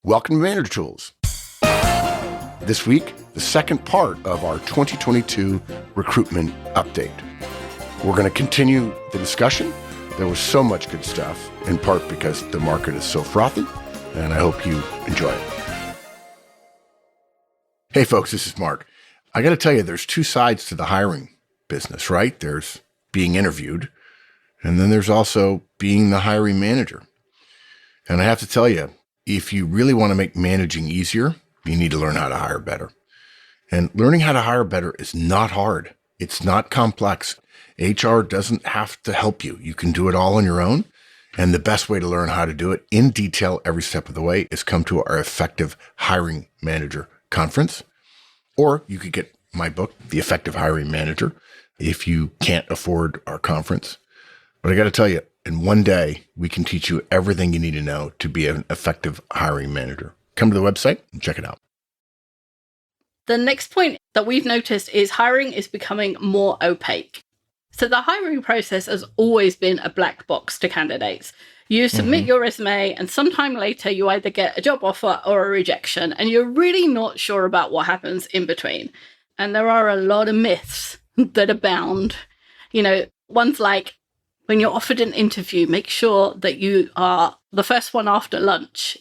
Welcome to Manager Tools. This week, the second part of our 2022 recruitment update. We're going to continue the discussion. There was so much good stuff, in part because the market is so frothy, and I hope you enjoy it. Hey folks, this is Mark. I got to tell you, there's two sides to the hiring business, right? There's being interviewed, and then there's also being the hiring manager. And I have to tell you, if you really want to make managing easier, you need to learn how to hire better. And learning how to hire better is not hard. It's not complex. HR doesn't have to help you. You can do it all on your own. And the best way to learn how to do it in detail every step of the way is come to our Effective Hiring Manager Conference. Or you could get my book, The Effective Hiring Manager, if you can't afford our conference. But I got to tell you, in one day, we can teach you everything you need to know to be an effective hiring manager. Come to the website and check it out. The next point that we've noticed is hiring is becoming more opaque. So the hiring process has always been a black box to candidates. You submit your resume and sometime later you either get a job offer or a rejection, and you're really not sure about what happens in between. And there are a lot of myths that abound. Ones like, when you're offered an interview, make sure that you are the first one after lunch.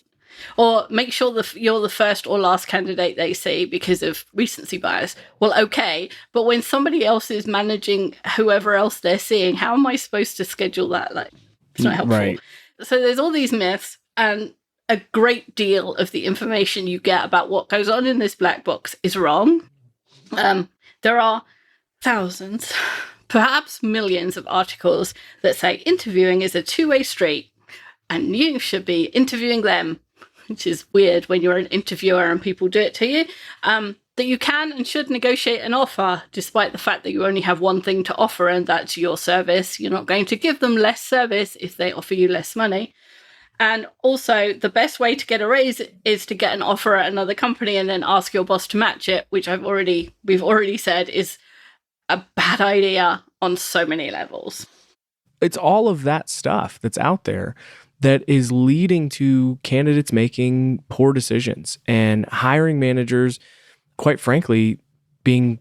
Or make sure that you're the first or last candidate they see because of recency bias. Well, okay, but when somebody else is managing whoever else they're seeing, how am I supposed to schedule that? It's not helpful. Right. So there's all these myths, and a great deal of the information you get about what goes on in this black box is wrong. There are thousands, perhaps millions of articles that say interviewing is a two-way street, and you should be interviewing them, which is weird when you're an interviewer and people do it to you, that you can and should negotiate an offer, despite the fact that you only have one thing to offer, and that's your service. You're not going to give them less service if they offer you less money. And also, the best way to get a raise is to get an offer at another company and then ask your boss to match it, which we've already said is a bad idea on so many levels. It's all of that stuff that's out there that is leading to candidates making poor decisions and hiring managers, quite frankly, being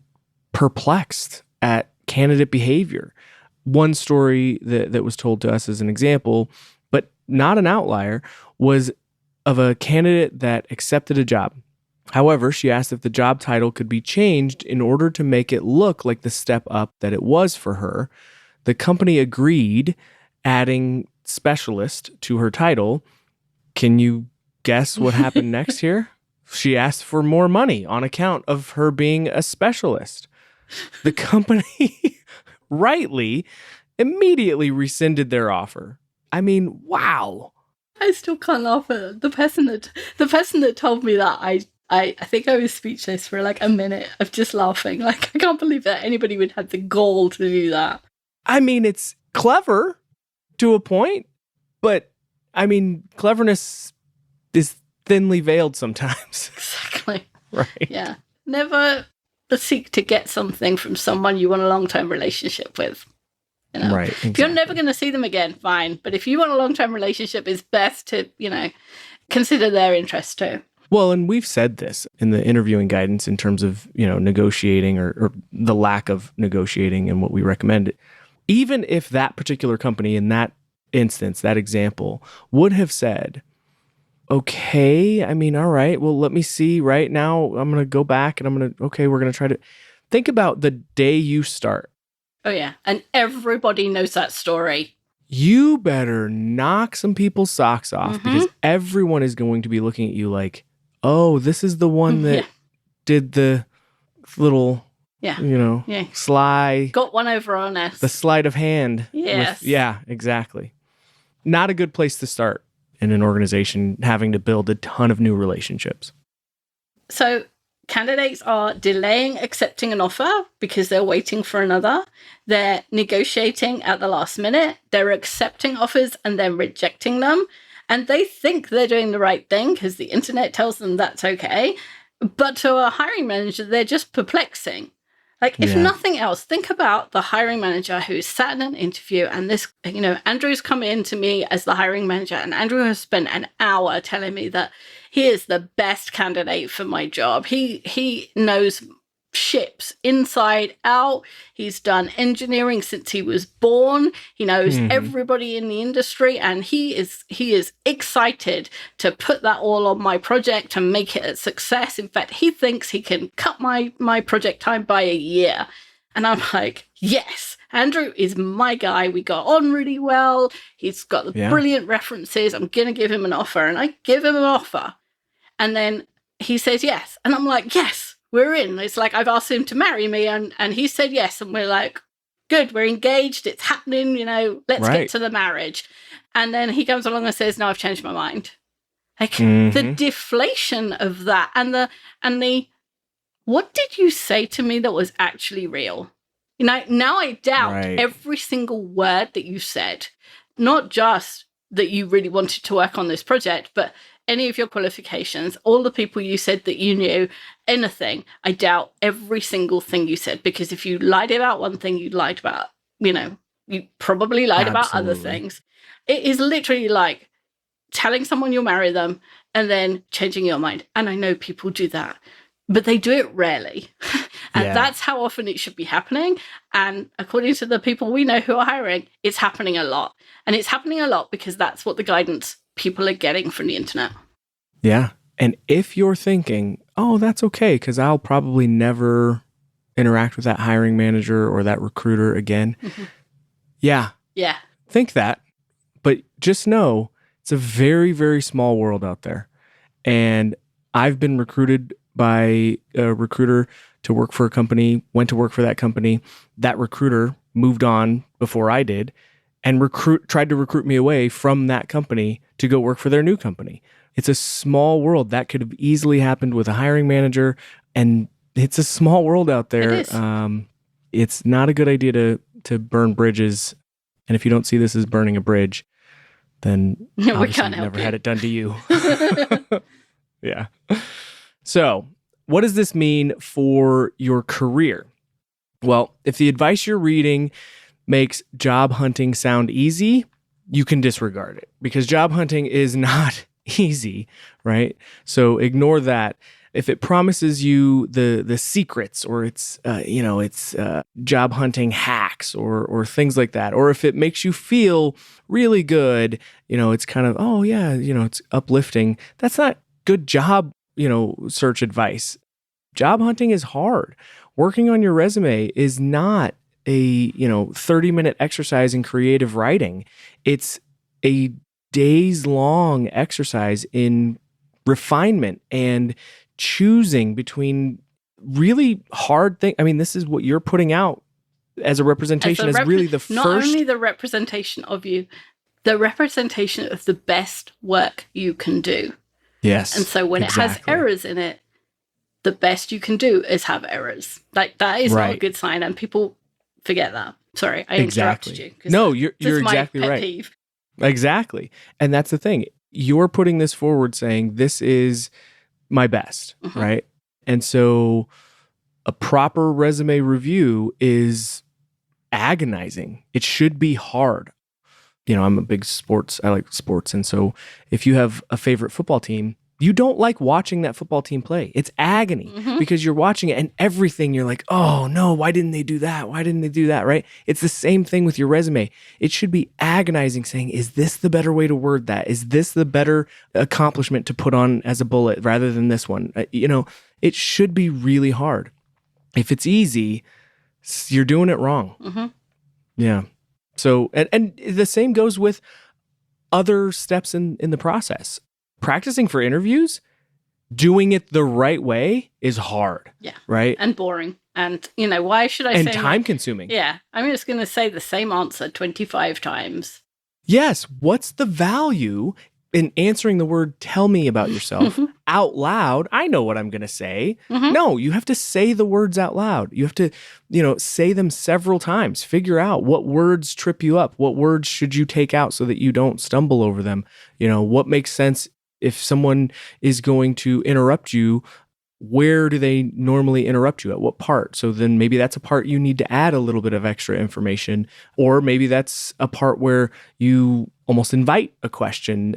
perplexed at candidate behavior. One story that was told to us as an example, but not an outlier, was of a candidate that accepted a job. However, she asked if the job title could be changed in order to make it look like the step up that it was for her. The company agreed, adding specialist to her title. Can you guess what happened next here? She asked for more money on account of her being a specialist. The company rightly immediately rescinded their offer. I mean, wow. I still can't laugh at the person that told me that. I think I was speechless for like a minute of just laughing. I can't believe that anybody would have the gall to do that. I mean, it's clever to a point, but I mean, cleverness is thinly veiled sometimes. Exactly. Right. Yeah. Never seek to get something from someone you want a long-term relationship with. Right. Exactly. If you're never going to see them again, fine. But if you want a long-term relationship, it's best to, consider their interest too. Well, and we've said this in the interviewing guidance in terms of, negotiating or the lack of negotiating and what we recommend. Even if that particular company in that instance, that example, would have said, okay, I mean, all right, well, let me see right now. I'm going to go back and we're going to try to think about the day you start. Oh, yeah. And everybody knows that story. You better knock some people's socks off because everyone is going to be looking at you like, oh, this is the one that did the little, sly. Got one over on us. The sleight of hand. Yes. Yeah, exactly. Not a good place to start in an organization having to build a ton of new relationships. So candidates are delaying accepting an offer because they're waiting for another. They're negotiating at the last minute. They're accepting offers and then rejecting them. And they think they're doing the right thing because the internet tells them that's okay. But to a hiring manager, they're just perplexing. Like, if Yeah. nothing else, think about the hiring manager who's sat in an interview and this, Andrew's come in to me as the hiring manager, and Andrew has spent an hour telling me that he is the best candidate for my job. He knows ships inside out. He's done engineering since he was born. He knows everybody in the industry, and he is excited to put that all on my project and make it a success. In fact, he thinks he can cut my project time by a year. And I'm like, yes, Andrew is my guy. We got on really well. He's got the brilliant references. I'm going to give him an offer. And I give him an offer. And then he says yes. And I'm like, yes, we're in. It's like I've asked him to marry me, and he said yes. And we're like, good, we're engaged. It's happening, let's get to the marriage. And then he comes along and says, no, I've changed my mind. Like the deflation of that and the what did you say to me that was actually real? Now I doubt every single word that you said, not just that you really wanted to work on this project, but any of your qualifications, all the people you said that you knew, anything. I doubt every single thing you said, because if you lied about one thing, you lied about, you probably lied about other things. It is literally like telling someone you'll marry them and then changing your mind. And I know people do that, but they do it rarely. And that's how often it should be happening. And according to the people we know who are hiring, it's happening a lot. And it's happening a lot because that's what the guidance people are getting from the internet. Yeah. And if you're thinking, oh, that's okay, because I'll probably never interact with that hiring manager or that recruiter again. Yeah. Think that. But just know it's a very, very small world out there. And I've been recruited by a recruiter to work for a company, went to work for that company. That recruiter moved on before I did and tried to recruit me away from that company to go work for their new company. It's a small world. That could have easily happened with a hiring manager, and it's a small world out there. It is. It's not a good idea to burn bridges. And if you don't see this as burning a bridge, then obviously you've never had it done to you. Yeah. So what does this mean for your career? Well, if the advice you're reading makes job hunting sound easy, you can disregard it, because job hunting is not easy, right? So ignore that. If it promises you the secrets, or it's job hunting hacks or things like that, or if it makes you feel really good, it's kind of, oh yeah, it's uplifting. That's not good job search advice. Job hunting is hard. Working on your resume is not a 30-minute exercise in creative writing. It's a days-long exercise in refinement and choosing between really hard things. I mean, this is what you're putting out as a representation, as really the not first. Not only the representation of you, the representation of the best work you can do. Yes. And so when it has errors in it, the best you can do is have errors. Like, that is not a good sign, and people forget that. Sorry, I interrupted you. No, you're exactly my pet right. Peeve. Exactly. And that's the thing. You're putting this forward saying, this is my best, right? And so a proper resume review is agonizing. It should be hard. I'm a big I like sports. And so if you have a favorite football team, you don't like watching that football team play. It's agony because you're watching it and everything. You're like, oh no, why didn't they do that? Why didn't they do that? Right? It's the same thing with your resume. It should be agonizing, saying, is this the better way to word that? Is this the better accomplishment to put on as a bullet rather than this one? It should be really hard. If it's easy, you're doing it wrong. Yeah. So, and the same goes with other steps in the process. Practicing for interviews, doing it the right way is hard. Yeah. Right? And boring. And, why should I say... And time consuming. Yeah. I'm just going to say the same answer 25 times. Yes. What's the value in answering the word, tell me about yourself, out loud? I know what I'm going to say. No, you have to say the words out loud. You have to, say them several times. Figure out what words trip you up. What words should you take out so that you don't stumble over them? What makes sense if someone is going to interrupt you. where do they normally interrupt you at what part? So then maybe that's a part you need to add a little bit of extra information, or maybe that's a part where you almost invite a question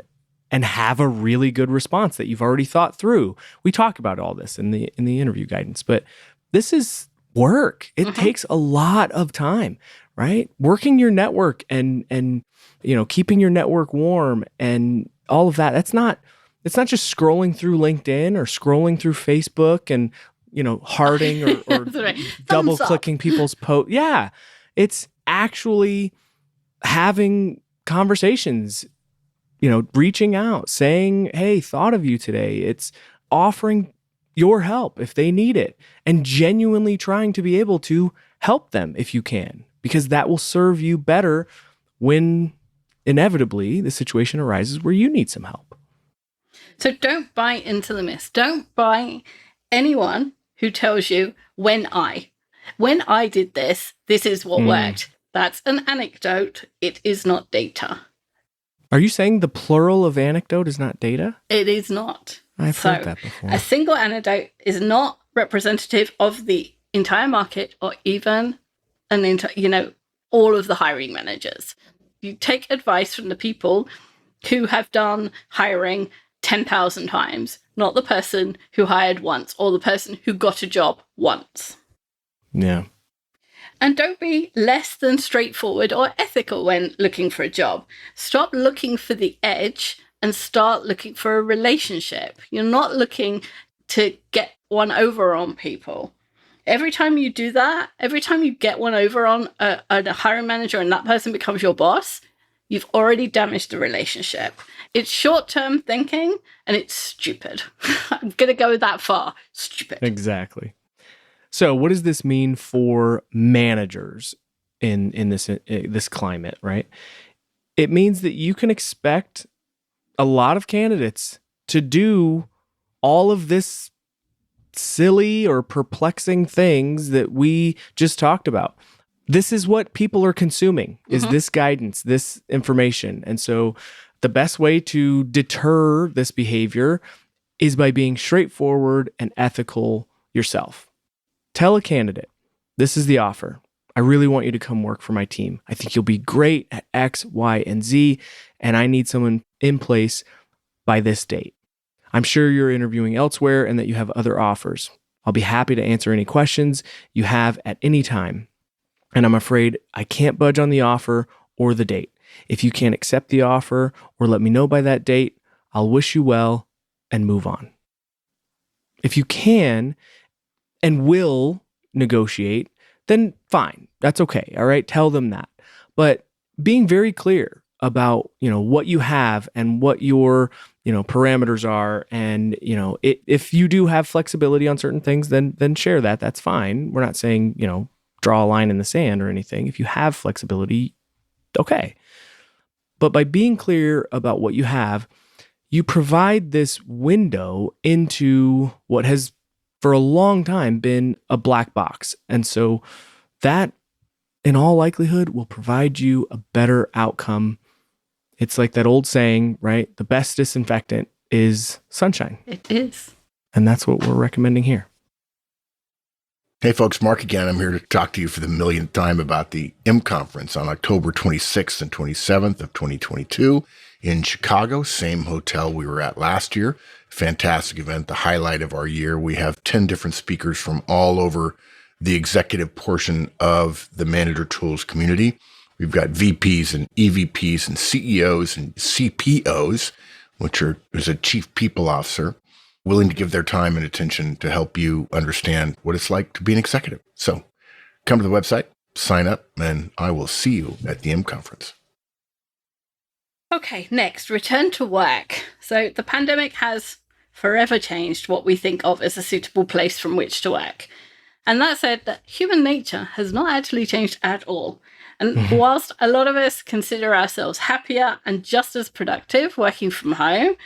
and have a really good response that you've already thought through. We talk about all this in the interview guidance, but this is work. It takes a lot of time, right? Working your network and keeping your network warm and all of that. It's not just scrolling through LinkedIn or scrolling through Facebook and hearting or right. double clicking people's posts. Yeah, it's actually having conversations, reaching out, saying, "Hey, thought of you today." It's offering your help if they need it and genuinely trying to be able to help them if you can, because that will serve you better when inevitably the situation arises where you need some help. So don't buy into the myth. Don't buy anyone who tells you when I did this is what worked. That's an anecdote. It is not data. Are you saying the plural of anecdote is not data? It is not. I've heard that before. A single anecdote is not representative of the entire market or even all of the hiring managers. You take advice from the people who have done hiring 10,000 times, not the person who hired once or the person who got a job once. Yeah. And don't be less than straightforward or ethical when looking for a job. Stop looking for the edge and start looking for a relationship. You're not looking to get one over on people. Every time you do that, every time you get one over on a hiring manager and that person becomes your boss, you've already damaged the relationship. It's short-term thinking and it's stupid. I'm going to go that far. Stupid. Exactly. So what does this mean for managers in this climate, right? It means that you can expect a lot of candidates to do all of this silly or perplexing things that we just talked about. This is what people are consuming, is this guidance, this information. And so the best way to deter this behavior is by being straightforward and ethical yourself. Tell a candidate, this is the offer. I really want you to come work for my team. I think you'll be great at X, Y, and Z, and I need someone in place by this date. I'm sure you're interviewing elsewhere and that you have other offers. I'll be happy to answer any questions you have at any time. And I'm afraid I can't budge on the offer or the date. If you can't accept the offer or let me know by that date, I'll wish you well and move on. If you can and will negotiate, then fine. That's okay. All right. Tell them that. But being very clear about, what you have and what your, parameters are. And, if you do have flexibility on certain things, then share that. That's fine. We're not saying, draw a line in the sand or anything. If you have flexibility, okay. But by being clear about what you have, you provide this window into what has for a long time been a black box. And so that, in all likelihood, will provide you a better outcome. It's like that old saying, right? The best disinfectant is sunshine. It is. And that's what we're recommending here. Hey folks, Mark again. I'm here to talk to you for the millionth time about the M Conference on October 26th and 27th of 2022 in Chicago, same hotel we were at last year. Fantastic event, the highlight of our year. We have 10 different speakers from all over the executive portion of the Manager Tools community. We've got VPs and EVPs and CEOs and CPOs, which is a chief people officer, willing to give their time and attention to help you understand what it's like to be an executive. So come to the website, sign up, and I will see you at the M Conference. Okay, next, return to work. So the pandemic has forever changed what we think of as a suitable place from which to work. And that said, that human nature has not actually changed at all. And whilst a lot of us consider ourselves happier and just as productive working from home,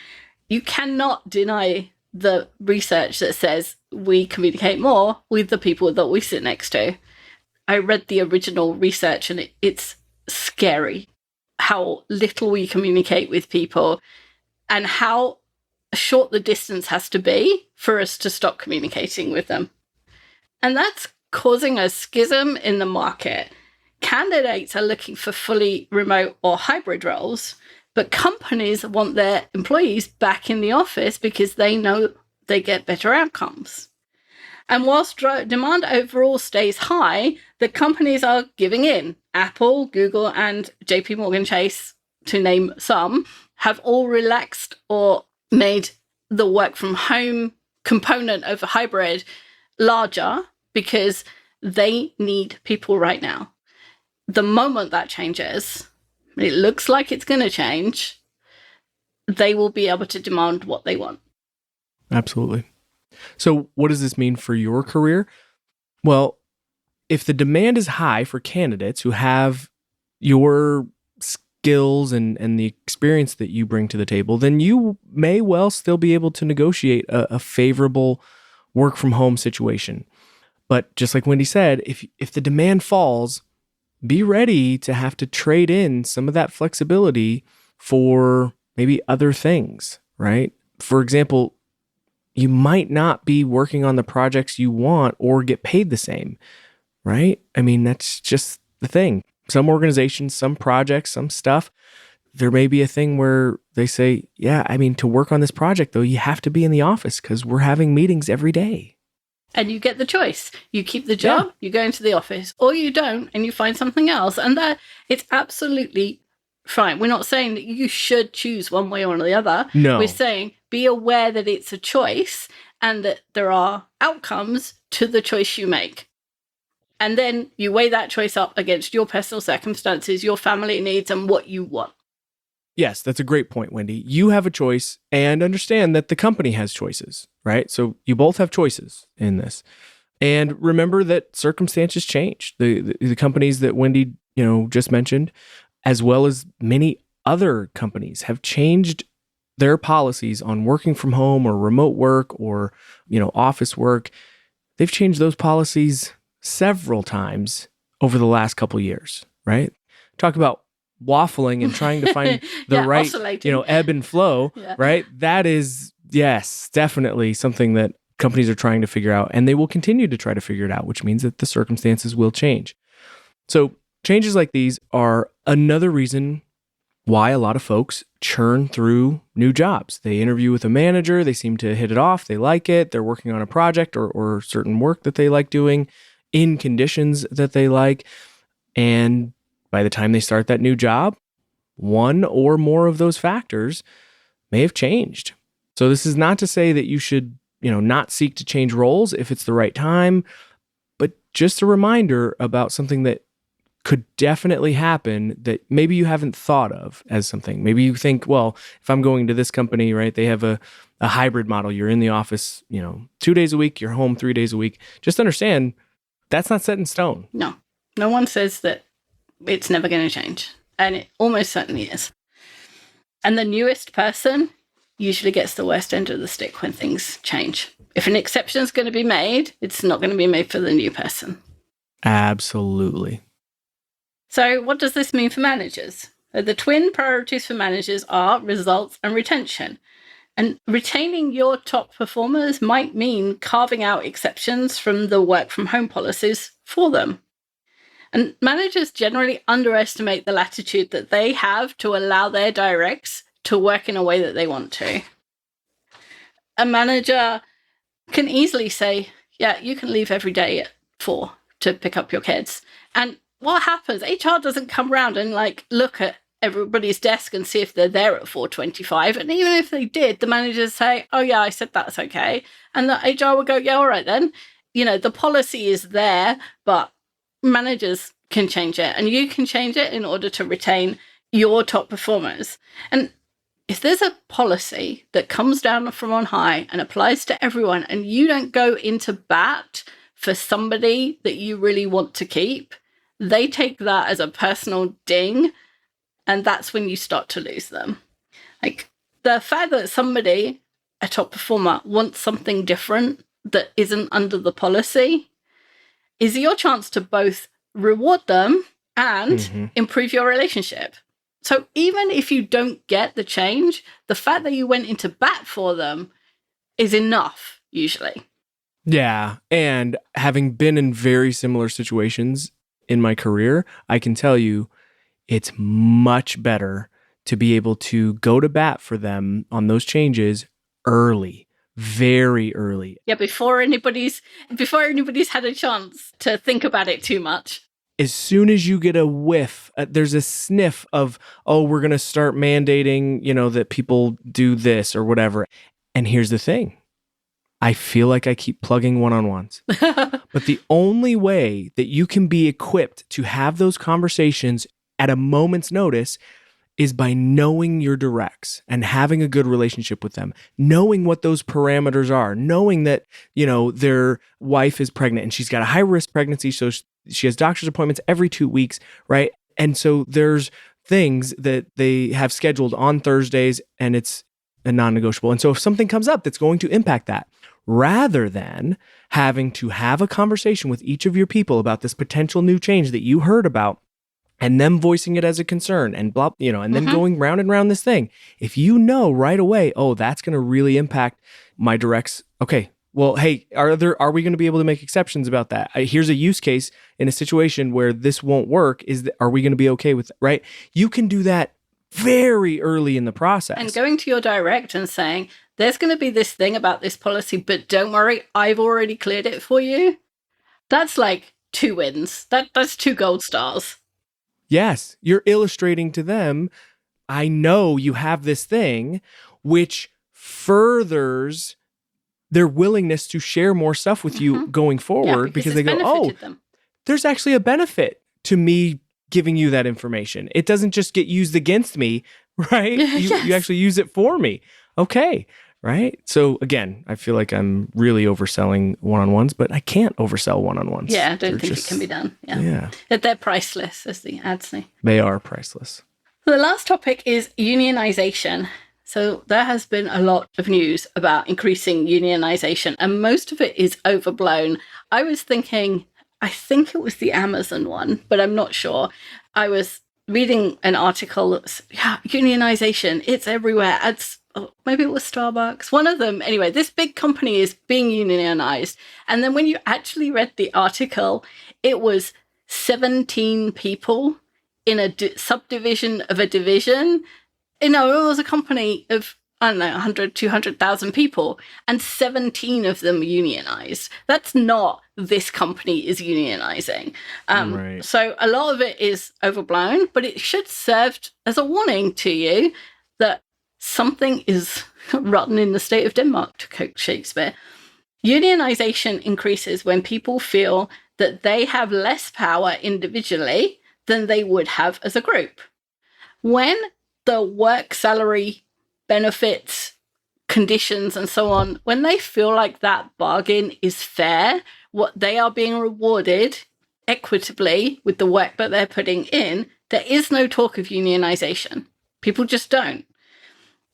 you cannot deny the research that says we communicate more with the people that we sit next to. I read the original research and it's scary how little we communicate with people and how short the distance has to be for us to stop communicating with them. And that's causing a schism in the market. Candidates are looking for fully remote or hybrid roles, but companies want their employees back in the office because they know they get better outcomes. And whilst demand overall stays high, the companies are giving in. Apple, Google, and JP Morgan Chase, to name some, have all relaxed or made the work from home component of a hybrid larger because they need people right now. The moment that changes, it looks like it's going to change, they will be able to demand what they want. Absolutely. So what does this mean for your career? Well, if the demand is high for candidates who have your skills and the experience that you bring to the table, then you may well still be able to negotiate a favorable work from home situation. But just like Wendy said, if the demand falls, be ready to have to trade in some of that flexibility for maybe other things, right? For example, you might not be working on the projects you want or get paid the same, right? I mean, that's just the thing. Some organizations, some projects, some stuff, there may be a thing where they say, yeah, I mean, to work on this project, though, you have to be in the office because we're having meetings every day. And you get the choice. You keep the job, you go into the office, or you don't, and you find something else. And that it's absolutely fine. We're not saying that you should choose one way or the other. No. We're saying be aware that it's a choice and that there are outcomes to the choice you make. And then you weigh that choice up against your personal circumstances, your family needs, and what you want. Yes, that's a great point, Wendy. You have a choice, and understand that the company has choices, right? So you both have choices in this. And remember that circumstances change. The companies that Wendy, just mentioned, as well as many other companies, have changed their policies on working from home or remote work or, office work. They've changed those policies several times over the last couple of years, right? Talk about waffling and trying to find the right, oscillating. ebb and flow, right? That is, yes, definitely something that companies are trying to figure out, and they will continue to try to figure it out, which means that the circumstances will change. So changes like these are another reason why a lot of folks churn through new jobs. They interview with a manager, they seem to hit it off, they like it, they're working on a project or certain work that they like doing in conditions that they like, and by the time they start that new job, one or more of those factors may have changed. So this is not to say that you should, not seek to change roles if it's the right time, but just a reminder about something that could definitely happen that maybe you haven't thought of as something. Maybe you think, well, if I'm going to this company, right, they have a hybrid model. You're in the office, 2 days a week, you're home 3 days a week. Just understand that's not set in stone. No one says that it's never going to change. And it almost certainly is. And the newest person usually gets the worst end of the stick when things change. If an exception is going to be made, it's not going to be made for the new person. Absolutely. So what does this mean for managers? The twin priorities for managers are results and retention. And retaining your top performers might mean carving out exceptions from the work from home policies for them. And managers generally underestimate the latitude that they have to allow their directs to work in a way that they want to. A manager can easily say, yeah, you can leave every day at 4 to pick up your kids. And what happens? HR doesn't come around and look at everybody's desk and see if they're there at 4:25. And even if they did, the managers say, oh yeah, I said that's okay. And the HR will go, yeah, all right then. The policy is there, but managers can change it, and you can change it in order to retain your top performers. And if there's a policy that comes down from on high and applies to everyone, and you don't go into bat for somebody that you really want to keep, they take that as a personal ding, and that's when you start to lose them. The fact that somebody, a top performer, wants something different that isn't under the policy is your chance to both reward them and improve your relationship. So even if you don't get the change, the fact that you went into bat for them is enough, usually. Yeah. And having been in very similar situations in my career, I can tell you it's much better to be able to go to bat for them on those changes early, very early. Yeah, before anybody's had a chance to think about it too much. As soon as you get a whiff, there's a sniff of, oh, we're going to start mandating, that people do this or whatever. And here's the thing. I feel like I keep plugging one-on-ones. But the only way that you can be equipped to have those conversations at a moment's notice is by knowing your directs and having a good relationship with them, knowing what those parameters are, knowing that, their wife is pregnant and she's got a high-risk pregnancy, so she has doctor's appointments every 2 weeks, right? And so there's things that they have scheduled on Thursdays and it's a non-negotiable. And so if something comes up that's going to impact that, rather than having to have a conversation with each of your people about this potential new change that you heard about and them voicing it as a concern and blah, and then going round and round this thing. If you know right away, oh, that's going to really impact my directs. Okay, well, hey, are we going to be able to make exceptions about that? Here's a use case in a situation where this won't work. Are we going to be okay with it, right? You can do that very early in the process. And going to your direct and saying, there's going to be this thing about this policy, but don't worry, I've already cleared it for you. That's like 2 wins. That's 2 gold stars. Yes, you're illustrating to them, I know you have this thing, which furthers their willingness to share more stuff with you going forward, because they go, oh, there's actually a benefit to me giving you that information. It doesn't just get used against me, right? You actually use it for me. Okay, right? So again, I feel like I'm really overselling one-on-ones, but I can't oversell one-on-ones. Yeah, I don't think it can be done. Yeah. They're priceless, as the ads say. They are priceless. The last topic is unionization. So there has been a lot of news about increasing unionization, and most of it is overblown. I was thinking, I think it was the Amazon one, but I'm not sure. I was reading an article that's, unionization, it's everywhere. Maybe it was Starbucks, one of them. Anyway, this big company is being unionized. And then when you actually read the article, it was 17 people in a subdivision of a division. It was a company of, 100, 200,000 people, and 17 of them unionized. That's not this company is unionizing. Right. So a lot of it is overblown, but it should serve as a warning to you that something is rotten in the state of Denmark, to quote Shakespeare. Unionization increases when people feel that they have less power individually than they would have as a group. When the work salary, benefits, conditions, and so on, when they feel like that bargain is fair, what they are being rewarded equitably with the work that they're putting in, there is no talk of unionization. People just don't.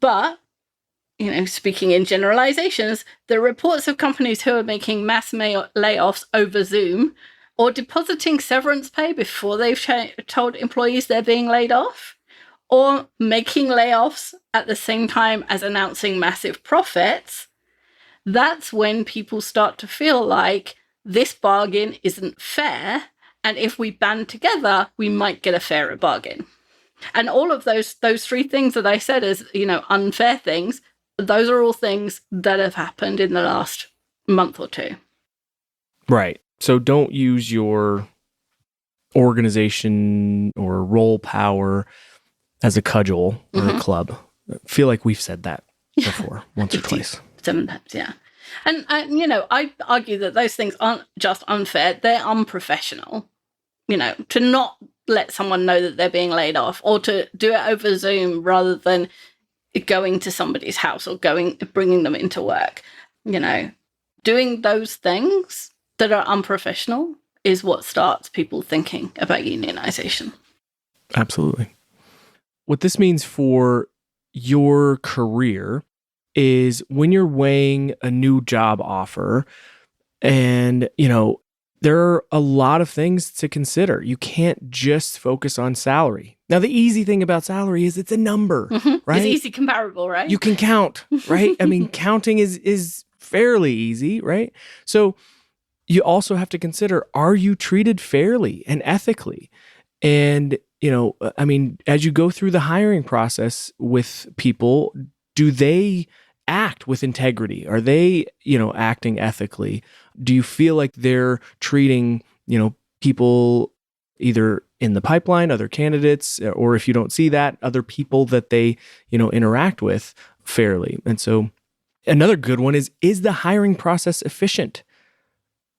But, speaking in generalizations, the reports of companies who are making mass layoffs over Zoom or depositing severance pay before they've told employees they're being laid off, or making layoffs at the same time as announcing massive profits, that's when people start to feel like this bargain isn't fair, and if we band together, we might get a fairer bargain. And all of those 3 things that I said as, unfair things, those are all things that have happened in the last month or 2. Right. So don't use your organization or role power as a cudgel or a club. I feel like we've said that before, once or twice. 7 times, yeah. And, I argue that those things aren't just unfair, they're unprofessional. To not let someone know that they're being laid off, or to do it over Zoom rather than going to somebody's house or bringing them into work. Doing those things that are unprofessional is what starts people thinking about unionization. Absolutely. What this means for your career is when you're weighing a new job offer and, there are a lot of things to consider. You can't just focus on salary. Now, the easy thing about salary is it's a number, right? It's easy comparable, right? You can count, right? I mean, counting is fairly easy, right? So you also have to consider, are you treated fairly and ethically? And, I mean, as you go through the hiring process with people, do they act with integrity? Are they, acting ethically? Do you feel like they're treating, people either in the pipeline, other candidates, or if you don't see that, other people that they, interact with fairly? And so another good one is the hiring process efficient,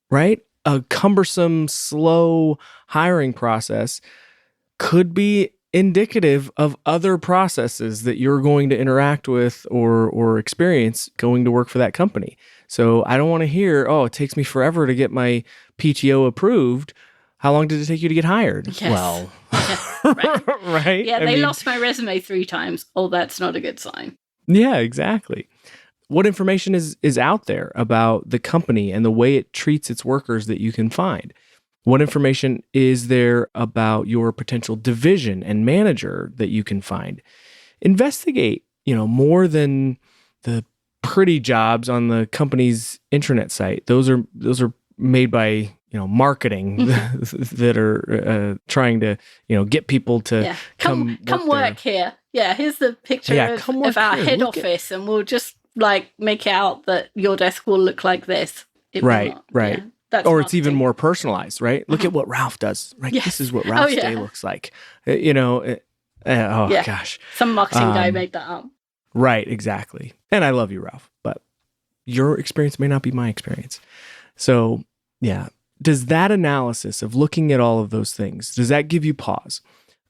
right? A cumbersome, slow hiring process could be indicative of other processes that you're going to interact with or experience going to work for that company. So I don't want to hear, it takes me forever to get my PTO approved. How long did it take you to get hired? Yes. Well, right. right? Yeah, they lost my resume 3 times. Oh, that's not a good sign. Yeah, exactly. What information is out there about the company and the way it treats its workers that you can find? What information is there about your potential division and manager that you can find? Investigate, more than the pretty jobs on the company's intranet site. Those are made by, marketing that are trying to, get people to come work here. Yeah, here's the picture of our head office, and we'll just make out that your desk will look like this. Right. Yeah. Or it's even more personalized, right? Look at what Ralph does, right? Yes. This is what Ralph's day looks like. Gosh. Some marketing guy made that up. Right, exactly. And I love you, Ralph, but your experience may not be my experience. So, yeah. Does that analysis of looking at all of those things, does that give you pause?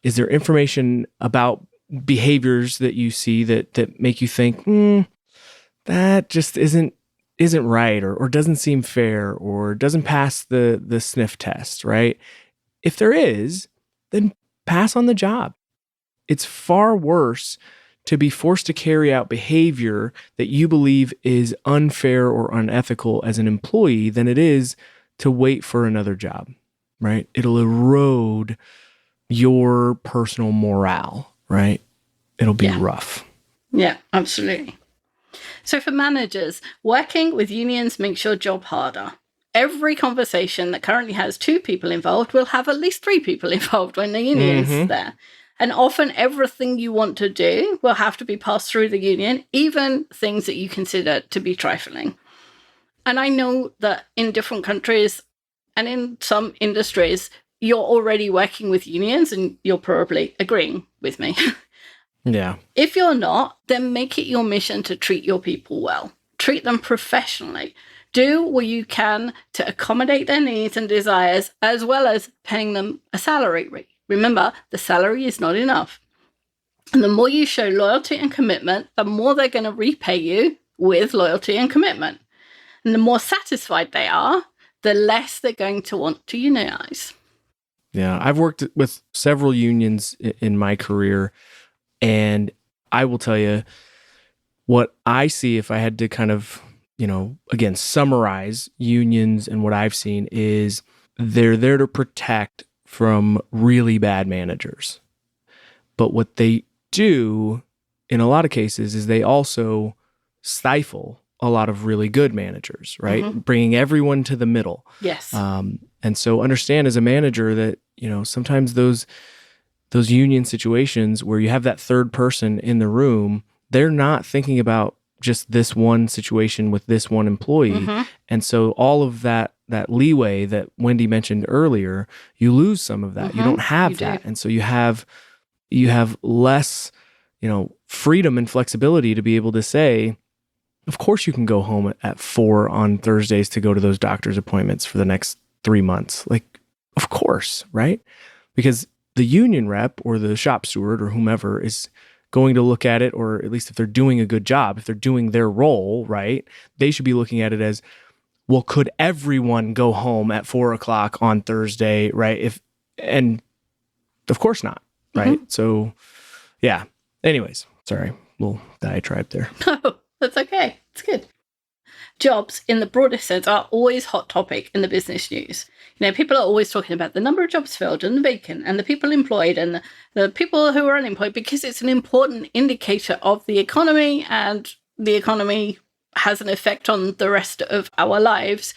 Is there information about behaviors that you see that make you think, that just isn't right or doesn't seem fair or doesn't pass the sniff test, right? If there is, then pass on the job. It's far worse to be forced to carry out behavior that you believe is unfair or unethical as an employee than it is to wait for another job, right? It'll erode your personal morale, right? It'll be rough. Yeah, absolutely. So for managers, working with unions makes your job harder. Every conversation that currently has 2 people involved will have at least 3 people involved when the union's there. And often everything you want to do will have to be passed through the union, even things that you consider to be trifling. And I know that in different countries and in some industries, you're already working with unions and you're probably agreeing with me. Yeah. If you're not, then make it your mission to treat your people well. Treat them professionally. Do what you can to accommodate their needs and desires, as well as paying them a salary. Remember, the salary is not enough. And the more you show loyalty and commitment, the more they're going to repay you with loyalty and commitment. And the more satisfied they are, the less they're going to want to unionize. Yeah, I've worked with several unions in my career, and I will tell you what I see if I had to kind of, again, summarize unions and what I've seen is they're there to protect from really bad managers. But what they do in a lot of cases is they also stifle a lot of really good managers, right? Bringing everyone to the middle. Yes. And so understand as a manager that, sometimes those union situations where you have that third person in the room, they're not thinking about just this one situation with this one employee. And so all of that leeway that Wendy mentioned earlier, you lose some of that. You don't have that. And so you have less, freedom and flexibility to be able to say, of course you can go home at 4 on Thursdays to go to those doctor's appointments for the next 3 months. Like, of course, right? Because the union rep or the shop steward or whomever is going to look at it, or at least if they're doing a good job, if they're doing their role, right, they should be looking at it as, well, could everyone go home at 4 o'clock on Thursday, right? And of course not, right? So, yeah. Anyways, sorry, little diatribe there. No, that's okay. It's good. Jobs in the broadest sense are always hot topic in the business news. People are always talking about the number of jobs filled and the vacant and the people employed and the people who are unemployed, because it's an important indicator of the economy, and the economy has an effect on the rest of our lives.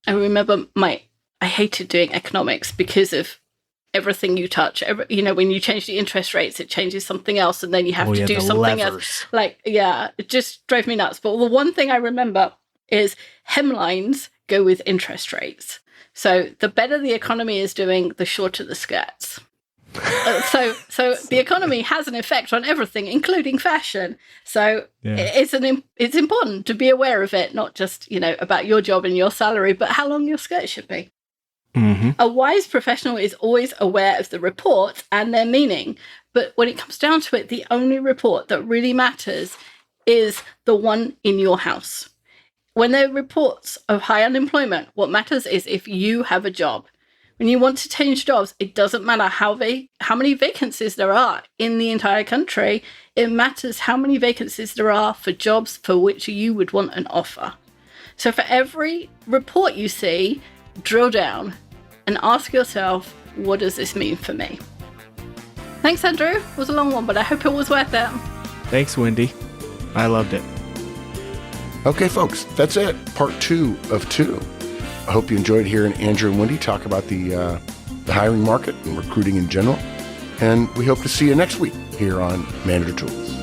I remember I hated doing economics because of everything you touch. When you change the interest rates, it changes something else, and then you have to do something else. It just drove me nuts. But the one thing I remember is hemlines go with interest rates. So the better the economy is doing, the shorter the skirts. So the economy has an effect on everything, including fashion. So it's important to be aware of it, not just, about your job and your salary, but how long your skirt should be. Mm-hmm. A wise professional is always aware of the reports and their meaning. But when it comes down to it, the only report that really matters is the one in your house. When there are reports of high unemployment, what matters is if you have a job. When you want to change jobs, it doesn't matter how many vacancies there are in the entire country. It matters how many vacancies there are for jobs for which you would want an offer. So for every report you see, drill down and ask yourself, what does this mean for me? Thanks, Andrew. It was a long one, but I hope it was worth it. Thanks, Wendy. I loved it. Okay, folks, that's it. Part 2 of 2. I hope you enjoyed hearing Andrew and Wendy talk about the hiring market and recruiting in general. And we hope to see you next week here on Manager Tools.